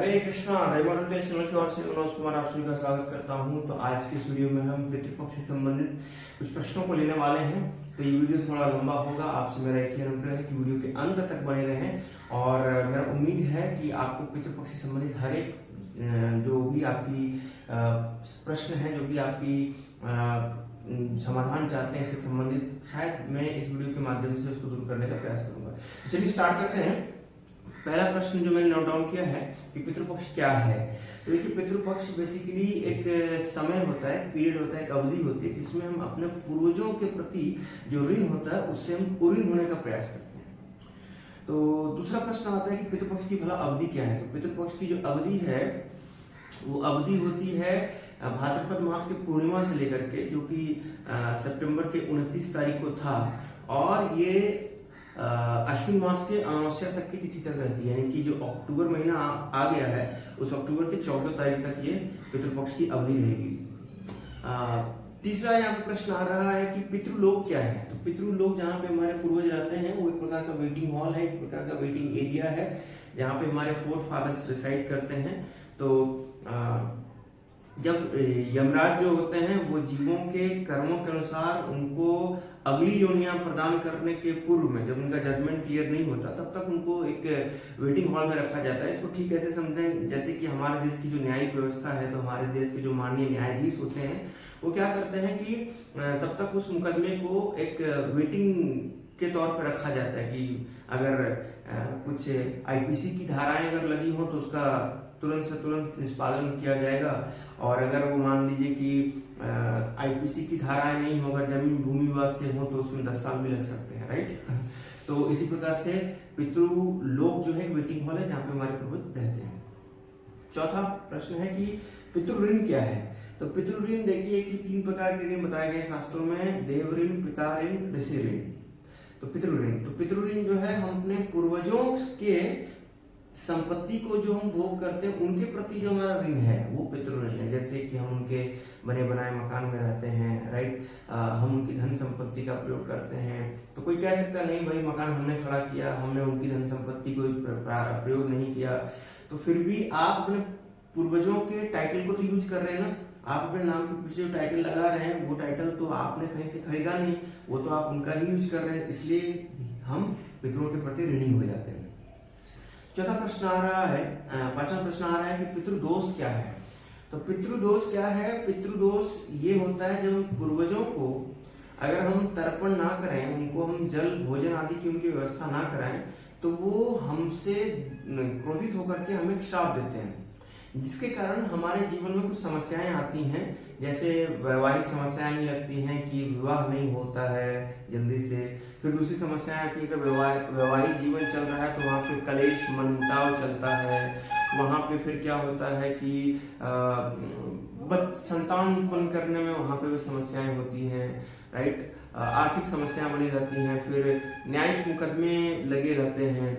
हरे Krishna दैवानंद channel की ओर से मनोज कुमार आप सभी का स्वागत करता हूं। तो आज की इस वीडियो में हम पितृपक्ष से संबंधित कुछ प्रश्नों को लेने वाले हैं। तो ये वीडियो थोड़ा लंबा होगा, आपसे मेरा एक ही अनुरोध है कि वीडियो के अंत तक बने रहें। और मेरा उम्मीद है कि आपको पितृपक्ष से संबंधित हर एक जो भी आपकी प्रश्न है, जो भी आपकी समाधान चाहते हैं, इससे संबंधित शायद मैं इस वीडियो के माध्यम से उसको दूर करने का प्रयास करूंगा। चलिए स्टार्ट करते हैं। पहला प्रश्न जो मैंने नोट डाउन किया है कि पितृपक्ष क्या है। तो देखिए, पितृपक्ष बेसिकली एक समय होता है, पीरियड होता है, एक अवधि होती है जिसमें हम अपने पूर्वजों के प्रति जो ऋण होता है उससे हम ऋण होने का प्रयास करते हैं। तो दूसरा प्रश्न आता है कि पितृपक्ष की भला अवधि क्या है। तो पितृपक्ष की जो अवधि है वो अवधि होती है भाद्रपद मास के पूर्णिमा से लेकर के, जो कि सितंबर के 29 तारीख को था, और ये अश्विन मास के अमावस्या तक की तिथि तक रहती है। यानी कि जो अक्टूबर महीना आ गया है उस अक्टूबर के 14 तारीख तक ये पितृपक्ष की अवधि रहेगी। तीसरा यहाँ पे प्रश्न आ रहा है कि पितृलोक क्या है। तो पितृलोक जहाँ पे हमारे पूर्वज रहते हैं वो एक प्रकार का वेटिंग हॉल है, एक प्रकार का वेटिंग एरिया है जहाँ पे हमारे फोर फादर्स रिसाइड करते हैं। तो जब यमराज जो होते हैं वो जीवों के कर्मों के अनुसार उनको अगली योनियां प्रदान करने के पूर्व में, जब उनका जजमेंट क्लियर नहीं होता तब तक उनको एक वेटिंग हॉल में रखा जाता है। इसको ठीक ऐसे समझें जैसे कि हमारे देश की जो न्यायिक व्यवस्था है, तो हमारे देश के जो माननीय न्यायाधीश होते हैं वो क्या करते हैं कि तब तक उस मुकदमे को एक वेटिंग के तौर पर रखा जाता है कि अगर कुछ आईपीसी की धाराएं अगर लगी हो तो उसका तुरंत से तुरंत निष्पादन किया जाएगा, और अगर वो मान लीजिए कि आईपीसी की धाराएं नहीं होगा, जमीन भूमि विवाद से हो, तो उसमें 10 साल भी लग सकते हैं, राइट। तो इसी प्रकार से पितृलोक जो है वेटिंग हॉल है जहाँ पे हमारे पूर्वज रहते हैं। चौथा प्रश्न है कि पितृ ऋण क्या है। तो पितृ ऋण देखिए कि 3 प्रकार के ऋण बताए गए शास्त्रों में, देव ऋण, पिता ऋण, ऋषि ऋण। तो पितृ ऋण जो है हम अपने पूर्वजों के संपत्ति को जो हम भोग करते हैं उनके प्रति जो हमारा ऋण है वो पितृ ऋण है। जैसे कि हम उनके बने बनाए मकान में रहते हैं, राइट, हम उनकी धन संपत्ति का प्रयोग करते हैं। तो कोई कह सकता नहीं भाई मकान हमने खड़ा किया, हमने उनकी धन संपत्ति को प्रयोग नहीं किया, तो फिर भी आप अपने पूर्वजों के टाइटल को तो यूज कर रहे हैं ना। आप अपने नाम के पीछे जो टाइटल लगा रहे हैं वो टाइटल तो आपने कहीं से खरीदा नहीं, वो तो आप उनका ही यूज कर रहे हैं, इसलिए हम पितरों के प्रति ऋणी हो जाते हैं। चौथा प्रश्न आ रहा है, पांचवा प्रश्न आ रहा है कि पितृदोष क्या है। तो पितृदोष क्या है। पितृदोष ये होता है जब पूर्वजों को अगर हम तर्पण ना करें, उनको हम जल भोजन आदि की उनकी व्यवस्था ना कराएं, तो वो हमसे क्रोधित होकर के हमें श्राप देते हैं, जिसके कारण हमारे जीवन में कुछ समस्याएं आती हैं। जैसे वैवाहिक समस्याएं आने लगती हैं कि विवाह नहीं होता है जल्दी से। फिर दूसरी समस्या आती है कि वैवाहिक जीवन चल रहा है तो वहाँ पे कलेश मनमुटाव चलता है। वहाँ पे फिर क्या होता है कि संतान उत्पन्न करने में वहाँ पे भी समस्याएं होती हैं, राइट। आर्थिक समस्याएं बनी रहती हैं, फिर न्यायिक मुकदमे लगे रहते हैं,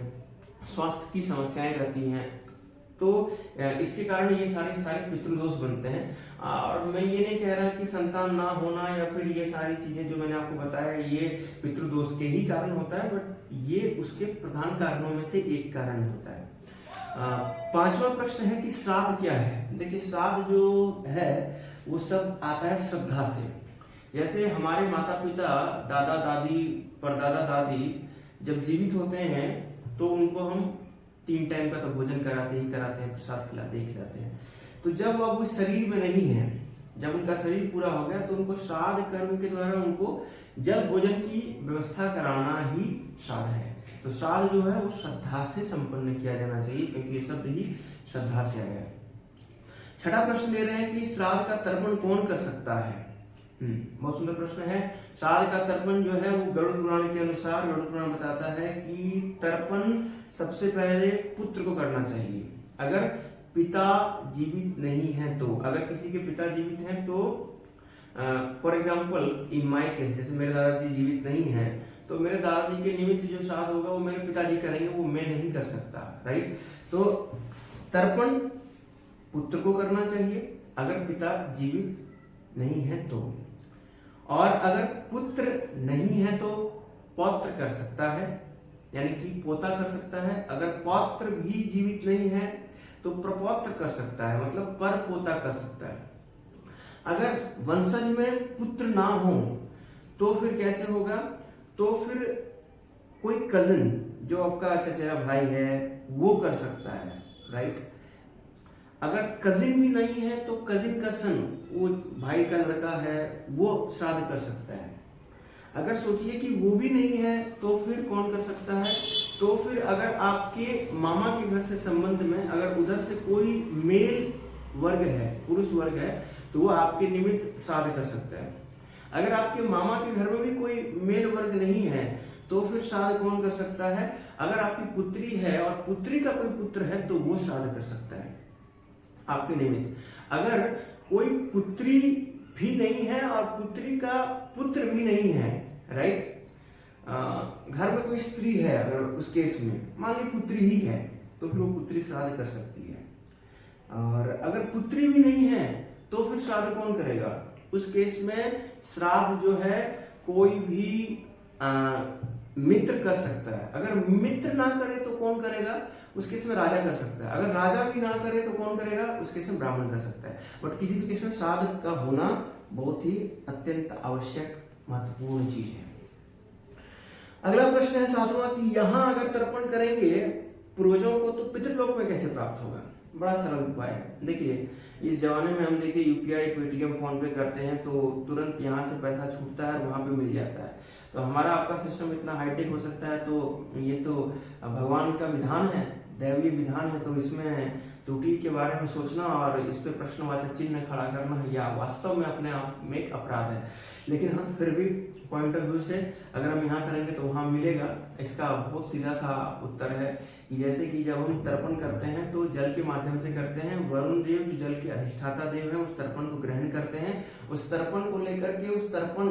स्वास्थ्य की समस्याएं रहती हैं। तो इसके कारण ये सारे पितृदोष बनते हैं। और मैं ये नहीं कह रहा कि संतान ना होना या फिर ये सारी चीजें जो मैंने आपको बताया ये पितृदोष के ही कारण होता है, बट ये उसके प्रधान कारणों में से एक कारण होता है। पांचवा प्रश्न है कि श्राद्ध क्या है। देखिए, श्राद्ध जो है वो सब आता है श्रद्धा से। जैसे हमारे माता पिता, दादा दादी, परदादा दादी जब जीवित होते हैं तो उनको हम 3 टाइम का तो भोजन कराते हैं, प्रसाद खिलाते हैं। तो जब अब शरीर में नहीं है, जब उनका शरीर पूरा हो गया, तो उनको श्राद्ध कर्म के द्वारा उनको जल भोजन की व्यवस्था कराना ही श्राद्ध है। तो श्राद्ध जो है वो श्रद्धा से संपन्न किया जाना चाहिए, क्योंकि ये शब्द ही श्रद्धा से आया है। छठा प्रश्न ले रहे हैं कि श्राद्ध का तर्पण कौन कर सकता है। बहुत सुंदर प्रश्न है। श्राद्ध का तर्पण जो है वो गरुड़ पुराण के अनुसार, गरुड़ पुराण बताता है कि तर्पण सबसे पहले पुत्र को करना चाहिए। अगर पिता जीवित नहीं है तो, अगर किसी के पिता जीवित हैं तो for example in my case, जैसे मेरे दादाजी जीवित नहीं है तो मेरे दादाजी के निमित्त जो श्राद्ध होगा वो मेरे पिताजी करेंगे, वो मैं नहीं कर सकता, राइट। तो तर्पण पुत्र को करना चाहिए अगर पिता जीवित नहीं है तो, और अगर पुत्र नहीं है तो पौत्र कर सकता है, यानी कि पोता कर सकता है। अगर पौत्र भी जीवित नहीं है तो प्रपौत्र कर सकता है, मतलब पर पोता कर सकता है। अगर वंशज में पुत्र ना हो तो फिर कैसे होगा, तो फिर कोई कजिन जो आपका चचेरा भाई है वो कर सकता है, राइट। अगर कजिन भी नहीं है तो कजिन का सन, वो भाई का लड़का है, वो श्राद्ध कर सकता है। अगर सोचिए कि वो भी नहीं है तो फिर कौन कर सकता है, तो फिर अगर आपके मामा के घर से संबंध में अगर उधर से कोई मेल वर्ग है, पुरुष वर्ग है, तो वो आपके निमित्त श्राद्ध कर सकता है। अगर आपके मामा के घर में भी कोई मेल वर्ग नहीं है तो फिर श्राद्ध कौन कर सकता है, अगर आपकी पुत्री है और पुत्री का कोई पुत्र है तो वो श्राद्ध कर सकता है आपके निमित्त। अगर कोई पुत्री भी नहीं है और पुत्री का पुत्र भी नहीं है, राइट, घर में कोई स्त्री है, अगर उस केस में मान ली पुत्री ही है तो फिर वो पुत्री श्राद्ध कर सकती है। और अगर पुत्री भी नहीं है तो फिर श्राद्ध कौन करेगा, उस केस में श्राद्ध जो है कोई भी मित्र कर सकता है। अगर मित्र ना करे तो कौन करेगा, उस केस में राजा कर सकता है। अगर राजा भी ना करे तो कौन करेगा, उस केस में ब्राह्मण कर सकता है। बट किसी भी केस में श्राद्ध का होना बहुत ही अत्यंत आवश्यक महत्वपूर्ण चीज है। अगला प्रश्न है 7वां कि यहाँ अगर तर्पण करेंगे पूर्वजों को तो पितृलोक में कैसे प्राप्त होगा। बड़ा सरल उपाय है। देखिए इस जमाने में हम देखिए यूपीआई, पेटीएम, फोन पे करते हैं तो तुरंत यहाँ से पैसा छूटता है और वहाँ पे मिल जाता है। तो हमारा आपका सिस्टम इतना हाईटेक हो सकता है, तो ये तो भगवान का विधान है, दैवीय विधान है, तो इसमें त्रुटि के बारे में सोचना और इस पे प्रश्नवाचक चिन्ह खड़ा करना या वास्तव में अपने आप में एक अपराध है। लेकिन हम फिर भी पॉइंट ऑफ व्यू से अगर हम यहाँ करेंगे तो वहाँ मिलेगा। इसका बहुत सीधा सा उत्तर है कि जैसे कि जब हम तर्पण करते हैं तो जल के माध्यम से करते हैं। वरुण देव जो जल के अधिष्ठाता देव है उस तर्पण को ग्रहण करते हैं। उस तर्पण को लेकर के उस तर्पण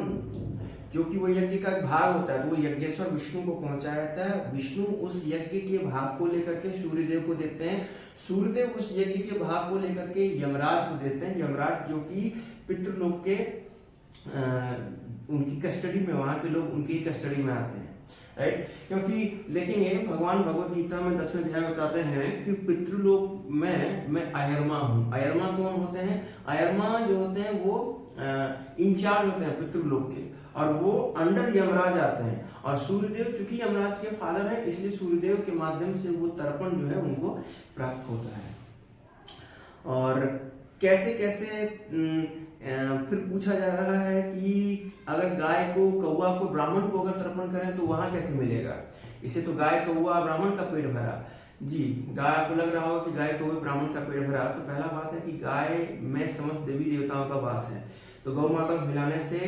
जो कि वो यज्ञ का भाग होता है तो वो यज्ञेश्वर विष्णु को पहुंचाया जाता है। विष्णु उस यज्ञ के भाग को लेकर के सूर्यदेव को देते हैं। सूर्यदेव उस यज्ञ के भाग को लेकर के यमराज को देते हैं। यमराज जो कि पितृलोक के उनकी कस्टडी में, वहां के लोग उनकी कस्टडी में आते हैं, राइट। क्योंकि देखेंगे भगवान भगवत गीता में 10वें अध्याय में बताते हैं कि पितृलोक में मैं अयरमा हूँ। अयरमा कौन होते हैं, अयरमा जो होते हैं वो इंचार्ज होते हैं पितृलोक के और वो अंडर यमराज आते हैं। और सूर्यदेव चूंकि यमराज के फादर है इसलिए सूर्यदेव के माध्यम से वो तर्पण जो है उनको प्राप्त होता है। और कैसे कैसे फिर पूछा जा रहा है कि अगर गाय को, कौवा को, ब्राह्मण को अगर तर्पण करें तो वहां कैसे मिलेगा। इसे तो गाय, कौवा, ब्राह्मण का पेट भरा। जी, गाय आपको लग रहा होगा कि गाय, कौवे, ब्राह्मण का पेट भरा। तो पहला बात है कि गाय में समस्त देवी देवताओं का वास है, तो गौ माता को खिलाने से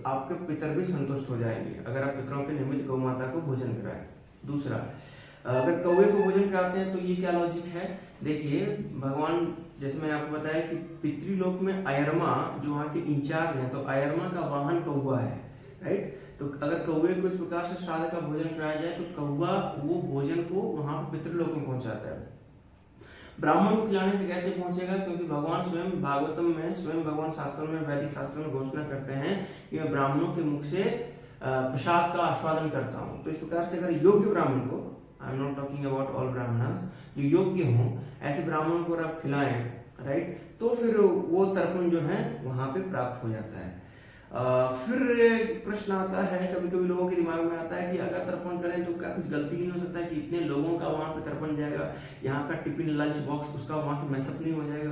आपके पितर भी संतुष्ट हो जाएंगे अगर आप पितरों के निमित्त गौ माता को भोजन कराएं। दूसरा, अगर कौवे को भोजन कराते हैं तो ये क्या लॉजिक है, देखिए भगवान जैसे मैंने आपको बताया कि पितृलोक में अयरमा जो वहाँ के इंचार्ज हैं तो अयरमा का वाहन कौवा है, राइट। तो अगर कौवे को इस प्रकार से श्राद्ध का भोजन कराया जाए तो कौवा वो भोजन को वहां पितृलोक में पहुंचाता है। ब्राह्मण को खिलाने से कैसे पहुंचेगा, क्योंकि भगवान स्वयं भागवतम में, स्वयं भगवान शास्त्रों में, वैदिक शास्त्रों में घोषणा करते हैं कि मैं ब्राह्मणों के मुख से प्रसाद का आस्वादन करता हूँ। तो इस प्रकार से अगर योग्य ब्राह्मण को, I am not talking about all Brahmanas, जो योग्य हों ऐसे ब्राह्मणों को अगर आप खिलाएं, राइट, तो फिर वो तर्पण जो है वहां पे प्राप्त हो जाता है। फिर प्रश्न आता है, कभी कभी लोगों के दिमाग में आता है कि अगर तर्पण करें तो क्या कुछ गलती नहीं हो सकता है कि इतने लोगों का वहां पे तर्पण जाएगा, यहाँ का टिफिन लंच बॉक्स उसका वहां से मैसअप नहीं हो जाएगा।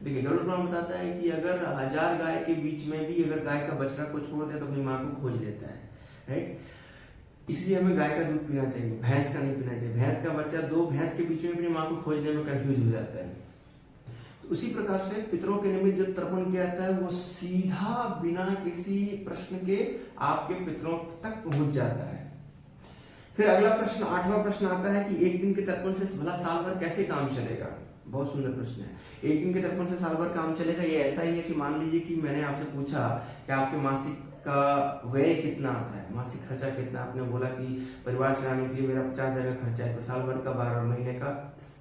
देखिए गरुड़ पुराण बताता है कि अगर 1000 गाय के बीच में भी अगर गाय का बछड़ा को छोड़ दे तो अपनी माँ को खोज लेता है, राइट। इसलिए हमें गाय का दूध पीना चाहिए, भैंस का नहीं पीना चाहिए। भैंस का बच्चा 2 भैंस के बीच में अपनी माँ को खोजने में कंफ्यूज हो जाता है। तो उसी प्रकार से पितरों के निमित्त जो तर्पण किया जाता है वो सीधा बिना किसी प्रश्न के आपके पितरों तक पहुंच जाता है। फिर अगला प्रश्न, 8वां प्रश्न आता है कि एक दिन के तर्पण से भला साल भर कैसे काम चलेगा। बहुत सुंदर प्रश्न है। एक दिन के तर्पण से साल भर काम चलेगा, ये ऐसा ही है कि मान लीजिए कि मैंने आपसे पूछा कि आपके मासिक का व्यय कितना आता है, मासिक खर्चा कितना, आपने बोला कि परिवार चलाने के लिए मेरा 50,000 का खर्चा है, तो साल भर का 12 महीने का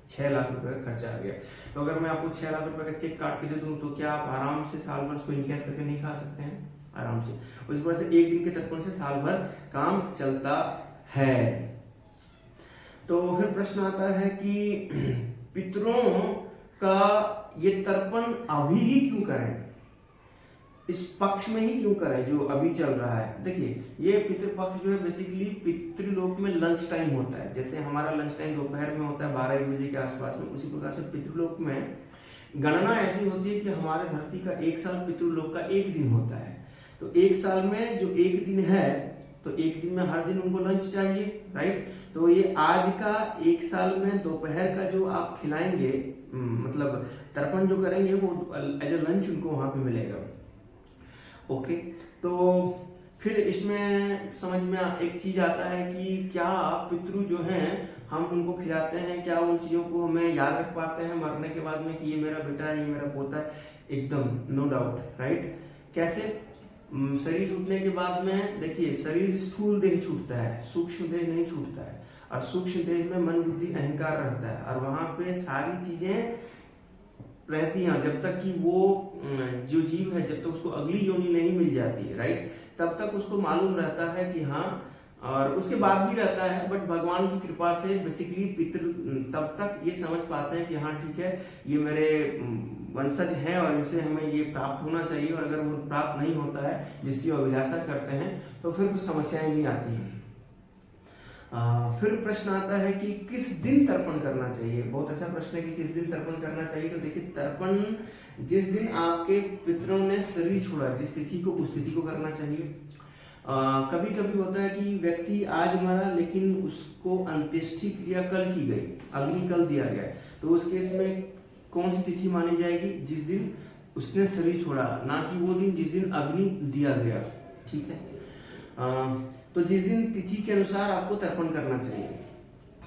6 लाख रुपए का खर्चा आ गया। तो अगर मैं आपको 6 लाख रुपए का चेक काट के दे दूं तो क्या आप आराम से साल भर उसको इनकैश करके नहीं खा सकते हैं, आराम से। उस वजह से एक दिन के तर्पण से साल भर काम चलता है। तो फिर प्रश्न आता है कि पितरों का ये तर्पण अभी ही क्यों करें, इस पक्ष में ही क्यों करें जो अभी चल रहा है। देखिए ये पितृपक्ष जो है बेसिकली पितृलोक में लंच टाइम होता है, जैसे हमारा लंच टाइम दोपहर में होता है 12 बजे के आसपास में, उसी प्रकार से पितृलोक में गणना ऐसी होती है कि हमारे धरती का एक साल पितृलोक का एक दिन होता है। तो एक साल में जो एक दिन है, तो एक दिन में हर दिन उनको लंच चाहिए, राइट। तो ये आज का एक साल में दोपहर का जो आप खिलाएंगे, मतलब तर्पण जो करेंगे वो एज ए लंच उनको वहां पे मिलेगा। ओके, तो फिर इसमें समझ में एक चीज आता है कि क्या पितृ जो हैं हम उनको खिलाते हैं, क्या उन चीजों को हमें याद रख पाते हैं मरने के बाद में कि ये मेरा बेटा है, ये मेरा पोता है। एकदम नो डाउट, राइट। कैसे? शरीर छूटने के बाद में देखिए शरीर स्थूल देह छूटता है, सूक्ष्म देह नहीं छूटता है, और सूक्ष्म देह में मन बुद्धि अहंकार रहता है, और वहां पे सारी चीजें रहती हैं जब तक कि वो जो जीव है जब तक उसको अगली योनि नहीं मिल जाती है, राइट, तब तक उसको मालूम रहता है कि हाँ, और उसके बाद भी रहता है, बट भगवान की कृपा से बेसिकली पितृ तब तक ये समझ पाते हैं कि हाँ ठीक है ये मेरे वंशज हैं और इनसे हमें ये प्राप्त होना चाहिए, और अगर वो प्राप्त नहीं होता है जिसकी अभिलाषा करते हैं तो फिर कुछ समस्याएं नहीं आती हैं। फिर प्रश्न आता है कि किस दिन तर्पण करना चाहिए। बहुत अच्छा प्रश्न है कि किस दिन तर्पण करना चाहिए। तो देखिए तर्पण जिस दिन आपके पितरों ने शरीर छोड़ा, जिस तिथि को उस तिथि को करना चाहिए। कभी कभी होता है कि व्यक्ति आज मरा लेकिन उसको अंत्येष्टि क्रिया कल की गई, अग्नि कल दिया गया, तो उस केस में कौन सी तिथि मानी जाएगी? जिस दिन उसने शरीर छोड़ा, ना कि वो दिन जिस दिन अग्नि दिया गया, ठीक है। तो जिस दिन तिथि के अनुसार आपको तर्पण करना चाहिए।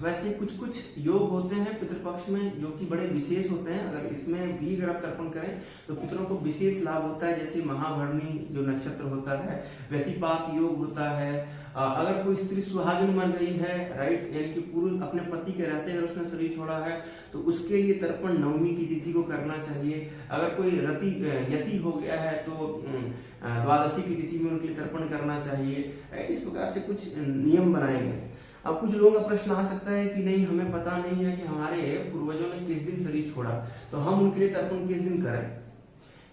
वैसे कुछ कुछ योग होते हैं पितृपक्ष में जो कि बड़े विशेष होते हैं, अगर इसमें भी अगर आप तर्पण करें तो पितरों को विशेष लाभ होता है। जैसे महाभरणी जो नक्षत्र होता है, व्यतिपात योग होता है, अगर कोई स्त्री सुहागिन मर गई है, राइट, यानी कि पुरुष अपने पति के रहते अगर उसने शरीर छोड़ा है तो उसके लिए तर्पण नवमी की तिथि को करना चाहिए। अगर कोई यति हो गया है तो द्वादशी की तिथि में उनके लिए तर्पण करना चाहिए। इस प्रकार से कुछ नियम बनाए गए। अब कुछ लोगों का प्रश्न आ सकता है कि नहीं हमें पता नहीं है कि हमारे पूर्वजों ने किस दिन शरीर छोड़ा, तो हम उनके लिए तर्पण किस दिन करें।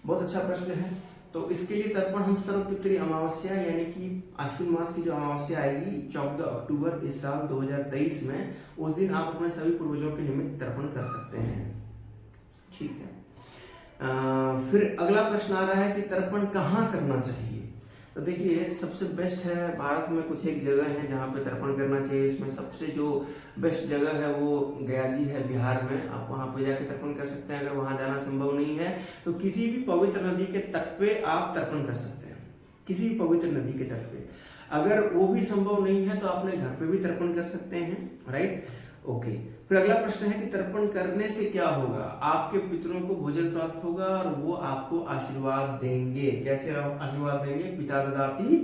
बहुत अच्छा प्रश्न है। तो इसके लिए तर्पण हम सर्वपितृ अमावस्या यानी कि आश्विन मास की जो अमावस्या आएगी 14 अक्टूबर इस साल 2023 में, उस दिन आप अपने सभी पूर्वजों के निमित्त तर्पण कर सकते हैं, ठीक है। फिर अगला प्रश्न आ रहा है कि तर्पण कहाँ करना चाहिए। तो देखिए सबसे बेस्ट है, भारत में कुछ एक जगह है जहाँ पे तर्पण करना चाहिए। इसमें सबसे जो बेस्ट जगह है वो गया जी है बिहार में, आप वहाँ पे जाके तर्पण कर सकते हैं। अगर वहाँ जाना संभव नहीं है तो किसी भी पवित्र नदी के तट पे आप तर्पण कर सकते हैं, किसी भी पवित्र नदी के तट पे। अगर वो भी संभव नहीं है तो अपने घर पे भी तर्पण कर सकते हैं, राइट, ओके। फिर अगला प्रश्न है कि तर्पण करने से क्या होगा। आपके पितरों को भोजन प्राप्त होगा और वो आपको आशीर्वाद देंगे। कैसे आशीर्वाद देंगे? पिता ददाति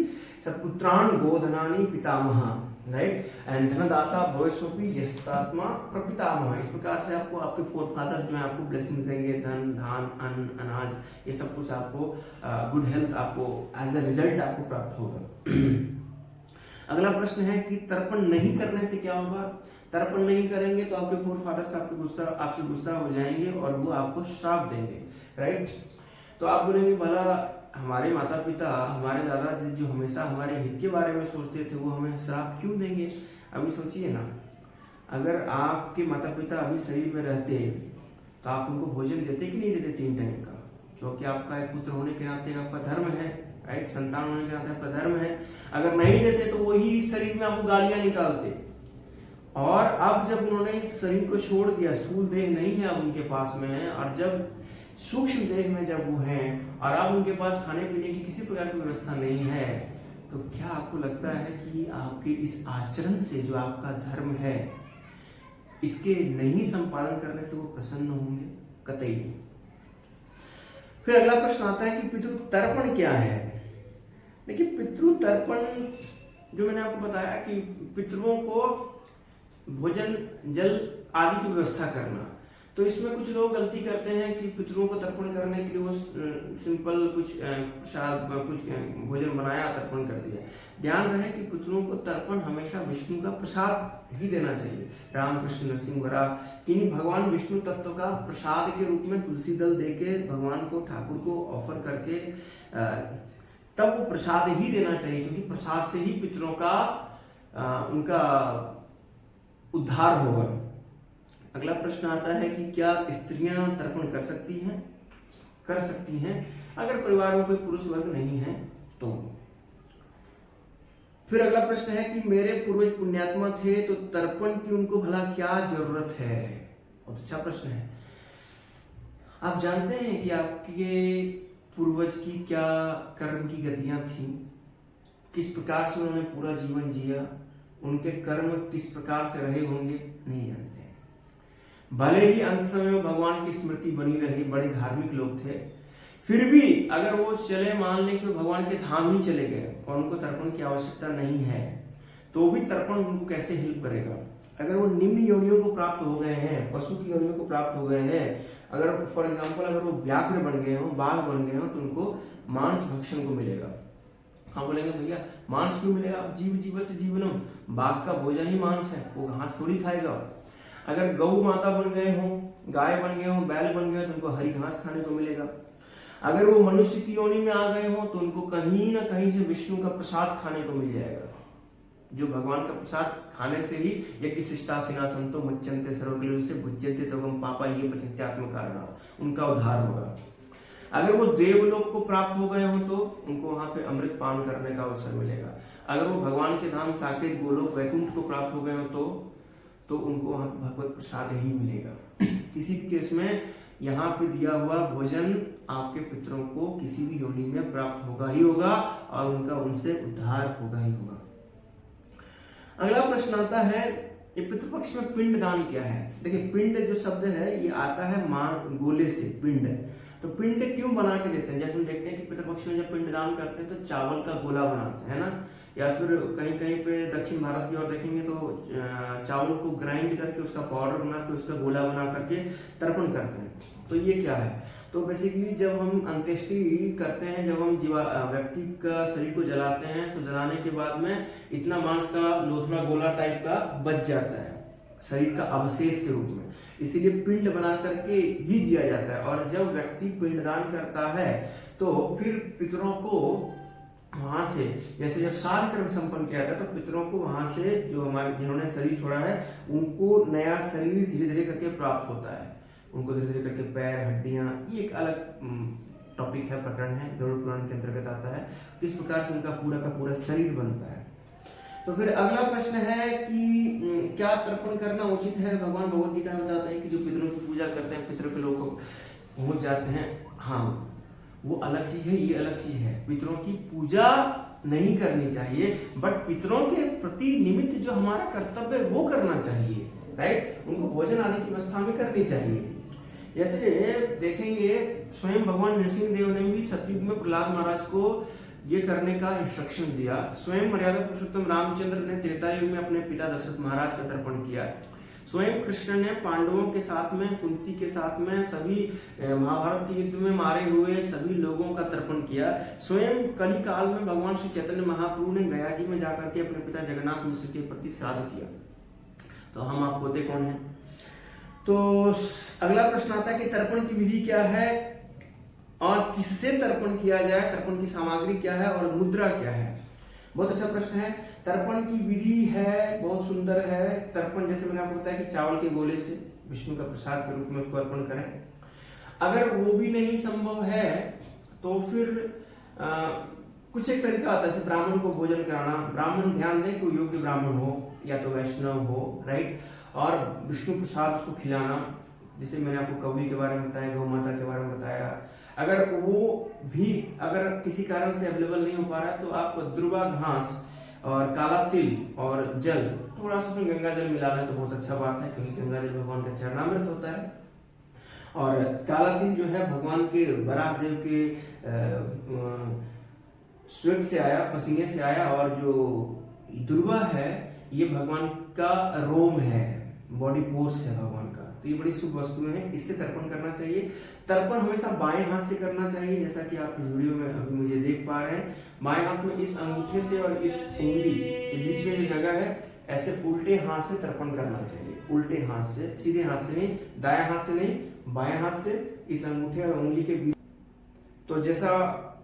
सत्पुत्रान गोधनानि पितामह, राइट, एंड धनदाता भवेष्योपि यस्तात्मा प्रपितामह। इस प्रकार से आपको आपके फोर फादर जो है आपको ब्लेसिंग देंगे, धन धान अन्न अनाज ये सब कुछ आपको, गुड हेल्थ आपको एज ए रिजल्ट आपको प्राप्त होगा। अगला प्रश्न है कि तर्पण नहीं करने से क्या होगा। तर्पण नहीं करेंगे तो आपके फोर फादर्स आपसे गुस्सा हो जाएंगे और वो आपको श्राप देंगे, राइट। तो आप बोलेंगे भला हमारे माता पिता, हमारे दादाजी जो हमेशा हमारे हित के बारे में सोचते थे वो हमें श्राप क्यों देंगे। अभी सोचिए ना, अगर आपके माता पिता अभी शरीर में रहते तो आप उनको भोजन देते कि नहीं देते 3 टाइम का, जो कि आपका एक पुत्र होने के नाते आपका धर्म है, राइट, संतान होने के नाते आपका धर्म है। अगर नहीं देते तो वही इस शरीर में आपको गालियां निकालते। और अब जब उन्होंने शरीर को छोड़ दिया, स्थूल देह नहीं है अब उनके पास में है, और जब सूक्ष्म देह में जब वो हैं और अब उनके पास खाने पीने की किसी प्रकार की व्यवस्था नहीं है, तो क्या आपको लगता है कि आपके इस आचरण से जो आपका धर्म है इसके नहीं संपादन करने से वो प्रसन्न होंगे? कतई नहीं। फिर अगला प्रश्न आता है कि पितृ तर्पण क्या है। देखिए पितृ तर्पण जो मैंने आपको बताया कि पितरों को भोजन जल आदि की व्यवस्था करना, तो इसमें कुछ लोग गलती करते हैं कि पितरों को तर्पण करने के लिए वो सिंपल कुछ प्रसाद कुछ भोजन बनाया तर्पण कर दिया। ध्यान रहे कि पितरों को तर्पण हमेशा विष्णु का प्रसाद ही देना चाहिए। रामकृष्ण नरसिंह वराह किन्हीं भगवान विष्णु तत्व का प्रसाद के रूप में तुलसी दल देके भगवान को ठाकुर को ऑफर करके तब वो प्रसाद ही देना चाहिए, क्योंकि प्रसाद से ही पितरों का उनका उद्धार होगा। अगला प्रश्न आता है कि क्या स्त्रियां तर्पण कर सकती हैं? कर सकती हैं अगर परिवार में कोई पुरुष वर्ग नहीं है तो। फिर अगला प्रश्न है कि मेरे पूर्वज पुण्यात्मा थे तो तर्पण की उनको भला क्या जरूरत है? बहुत अच्छा प्रश्न है। आप जानते हैं कि आपके पूर्वज की क्या कर्म की गतियां थी, किस प्रकार से उन्होंने पूरा जीवन जिया, उनके कर्म किस प्रकार से रहे होंगे, नहीं जानते। भले ही अंत समय में भगवान की स्मृति बनी रही, बड़े धार्मिक लोग थे, फिर भी अगर वो चले मान लें कि भगवान के धाम ही चले गए और उनको तर्पण की आवश्यकता नहीं है, तो भी तर्पण उनको कैसे हेल्प करेगा? अगर वो निम्न योनियों को प्राप्त हो गए हैं, पशु की योनियों को प्राप्त हो गए हैं, अगर फॉर एग्जाम्पल अगर वो व्याघ्र बन गए हो, बाघ बन गए हो, तो उनको मांस भक्षण को मिलेगा। हाँ बोलेंगे भैया मांस क्यों मिलेगा? जीव जीव से जीवनम, बाघ का भोजन ही मांस है, वो घास थोड़ी खाएगा। अगर गौ माता बन गए हो, गाय बन गए हो, बैल बन गए हो, तो उनको हरी घास खाने को मिलेगा। अगर वो मनुष्य की योनि में आ गए हो तो उनको कहीं ना कहीं से विष्णु का प्रसाद खाने को मिल जाएगा, जो भगवान का प्रसाद खाने से ही यज्ञ शिष्टासिना संतो मुच्यन्ते सर्वक्लेश से भुज्यन्ते तवम पापा ये पचित्यात्म कारण, उनका उद्धार होगा। अगर वो देवलोक को प्राप्त हो गए हो तो उनको वहां पे अमृत पान करने का अवसर मिलेगा। अगर वो भगवान के धाम साकेत गोलोक वैकुंठ को प्राप्त हो गए हो तो उनको वहां भगवत प्रसाद ही मिलेगा। किसी भी केस में यहाँ पे दिया हुआ भोजन आपके पितरों को किसी भी योनि में प्राप्त होगा ही होगा और उनका उनसे उद्धार होगा ही होगा। अगला प्रश्न आता है ये पितृपक्ष में पिंड दान क्या है? देखिए पिंड जो शब्द है ये आता है मां गोले से, पिंड। तो पिंड क्यों बना के देते हैं? जैसे हम देखते हैं कि पितृपक्ष में जब पिंड दान करते हैं तो चावल का गोला बनाते हैं ना, या फिर कहीं कहीं पे दक्षिण भारत की ओर देखेंगे तो चावल को ग्राइंड करके उसका पाउडर बना के उसका गोला बना करके तर्पण करते हैं। तो ये क्या है? तो बेसिकली जब हम अंत्येष्टि करते हैं, जब हम व्यक्ति का शरीर को जलाते हैं तो जलाने के बाद में इतना मांस का लोथड़ा गोला टाइप का बच जाता है शरीर का अवशेष के रूप में, इसीलिए पिंड बना करके ही दिया जाता है। और जब व्यक्ति पिंडदान करता है तो फिर पितरों को वहां से, जैसे जब श्राद्ध कर्म संपन्न किया जाता है तो पितरों को वहां से जो हमारे जिन्होंने शरीर छोड़ा है उनको नया शरीर धीरे धीरे करके प्राप्त होता है। उनको धीरे धीरे करके पैर, हड्डियां, ये एक अलग टॉपिक है, प्रकरण है, गरुड़ पुराण के अंतर्गत आता है। किस प्रकार से उनका पूरा का पूरा शरीर बनता है। तो फिर अगला प्रश्न है कि क्या तर्पण करना उचित है? भगवान भगवद गीता में बताते हैं कि जो पितरों की पूजा करते हैं, पितरों के लोग पहुंच जाते हैं। हाँ वो अलग चीज है, ये अलग चीज है। पितरों की पूजा नहीं करनी चाहिए, बट पितरों के प्रति निमित्त जो हमारा कर्तव्य है वो करना चाहिए, राइट? उनको भोजन आदि की व्यवस्था में करनी चाहिए। जैसे देखेंगे स्वयं भगवान नरसिंह देव ने भी सतयुग में प्रहलाद महाराज को ये करने का इंस्ट्रक्शन दिया। स्वयं मर्यादा पुरुषोत्तम रामचंद्र ने त्रेता युग में अपने पिता दशरथ महाराज का तर्पण किया। स्वयं कृष्ण ने पांडवों के साथ में, कुंती के साथ में, सभी महाभारत के युद्ध में मारे हुए सभी लोगों का तर्पण किया। स्वयं कली काल में भगवान श्री चैतन्य महाप्रभु ने गया जी में जाकर के अपने पिता जगन्नाथ मिश्र के प्रति श्राद्ध किया। तो हम आप होते कौन हैं? तो अगला प्रश्न आता है कि तर्पण की विधि क्या है और किससे तर्पण किया जाए, तर्पण की सामग्री क्या है और मुद्रा क्या है? बहुत अच्छा प्रश्न है। तर्पण की विधि है, बहुत सुंदर है। तर्पण जैसे मैंने आपको बताया कि चावल के गोले से विष्णु का प्रसाद के रूप में उसको अर्पण करें। अगर वो भी नहीं संभव है तो फिर कुछ एक तरीका आता है, जैसे ब्राह्मण को भोजन कराना। ब्राह्मण ध्यान दें कि वो योग्य ब्राह्मण हो या तो वैष्णव हो, राइट? और विष्णु प्रसाद उसको खिलाना, जैसे मैंने आपको कौवी के बारे में बताया, गौ माता के बारे में बताया। अगर वो भी अगर किसी कारण से अवेलेबल नहीं हो पा रहा है तो आप दुर्वा घास और काला तिल और जल, थोड़ा सा उसमें गंगा जल मिला लें तो बहुत अच्छा बात है, क्योंकि गंगा जल भगवान का चरणामृत होता है। और काला तिल जो है भगवान के वराह देव के स्वेट से आया, पसीने से आया, और जो दुर्वा है ये भगवान का रोम है, बॉडी पोर्स है भगवान का, तो ये बड़ी शुभ वस्तुएं हैं, इससे तर्पण करना चाहिए। तर्पण हमेशा बाएं हाथ से करना चाहिए, जैसा कि आप इस वीडियो में अभी मुझे देख पा रहे हैं। बाएं हाथ में इस अंगूठे से और इस उंगली के बीच में जो जगह है, ऐसे उल्टे हाथ से तर्पण करना चाहिए। उल्टे हाथ से, सीधे हाथ से नहीं, दाएं हाथ से नहीं, बाएं हाथ से इस अंगूठे और उंगली के बीच। तो जैसा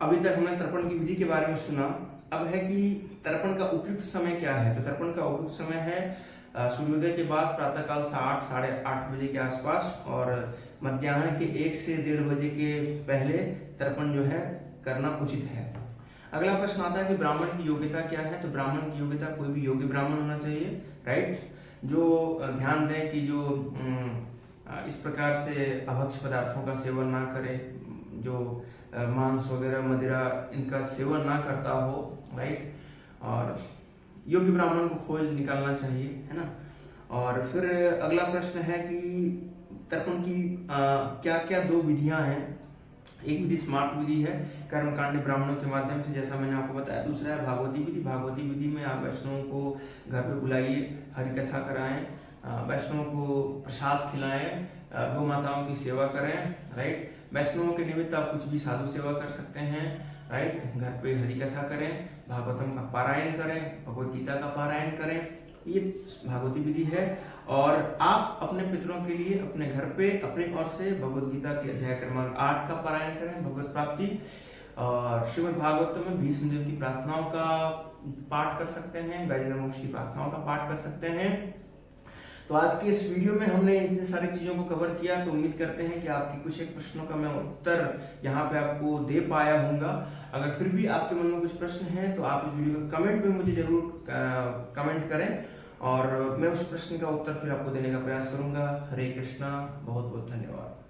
अभी तक हमने तर्पण की विधि के बारे में सुना, अब है कि तर्पण का उपयुक्त समय क्या है। तो तर्पण का उपयुक्त समय है सूर्योदय के बाद प्रातःकाल 8 साढ़े 8 बजे के आसपास, और मध्याह्न के 1 से 1:30 बजे के पहले तर्पण जो है करना उचित है। अगला प्रश्न आता है कि ब्राह्मण की योग्यता क्या है। तो ब्राह्मण की योग्यता, कोई भी योग्य ब्राह्मण होना चाहिए, राइट, जो ध्यान दें कि जो इस प्रकार से अभक्ष पदार्थों का सेवन ना करे, जो मांस वगैरह मदिरा इनका सेवन ना करता हो, राइट। और योग्य ब्राह्मण को खोज निकालना चाहिए, है ना। और फिर अगला प्रश्न है कि तर्पण की क्या क्या 2 विधियां हैं। एक विधि स्मार्ट विधि है, कर्मकांडी ब्राह्मणों के माध्यम से, जैसा मैंने आपको बताया। दूसरा है भागवती विधि। भागवती विधि में आप वैष्णवों को घर पे बुलाइए, हरि कथा कराएं, वैष्णवों को प्रसाद खिलाएं, गौ माताओं की सेवा करें, राइट। वैष्णवों के निमित्त आप कुछ भी साधु सेवा कर सकते हैं, राइट। घर पे हरि कथा करें, भागवतम का पारायण करें, भगवद गीता का पारायण करें, ये भागवती विधि है। और आप अपने पितरों के लिए अपने घर पे अपनी ओर से भगवद गीता के अध्याय क्रमांक 8 का पारायण करें, भगवत प्राप्ति। और श्रीमद् भागवत में भीष्म देव की प्रार्थनाओं का पाठ कर सकते हैं, गजेंद्र मोक्ष की प्रार्थनाओं का पाठ कर सकते हैं। तो आज के इस वीडियो में हमने इतनी सारी चीजों को कवर किया, तो उम्मीद करते हैं कि आपके कुछ एक प्रश्नों का मैं उत्तर यहाँ पे आपको दे पाया हूँगा। अगर फिर भी आपके मन में कुछ प्रश्न हैं तो आप इस वीडियो के कमेंट में मुझे जरूर कमेंट करें, और मैं उस प्रश्न का उत्तर फिर आपको देने का प्रयास करूंगा। हरे कृष्णा, बहुत बहुत धन्यवाद।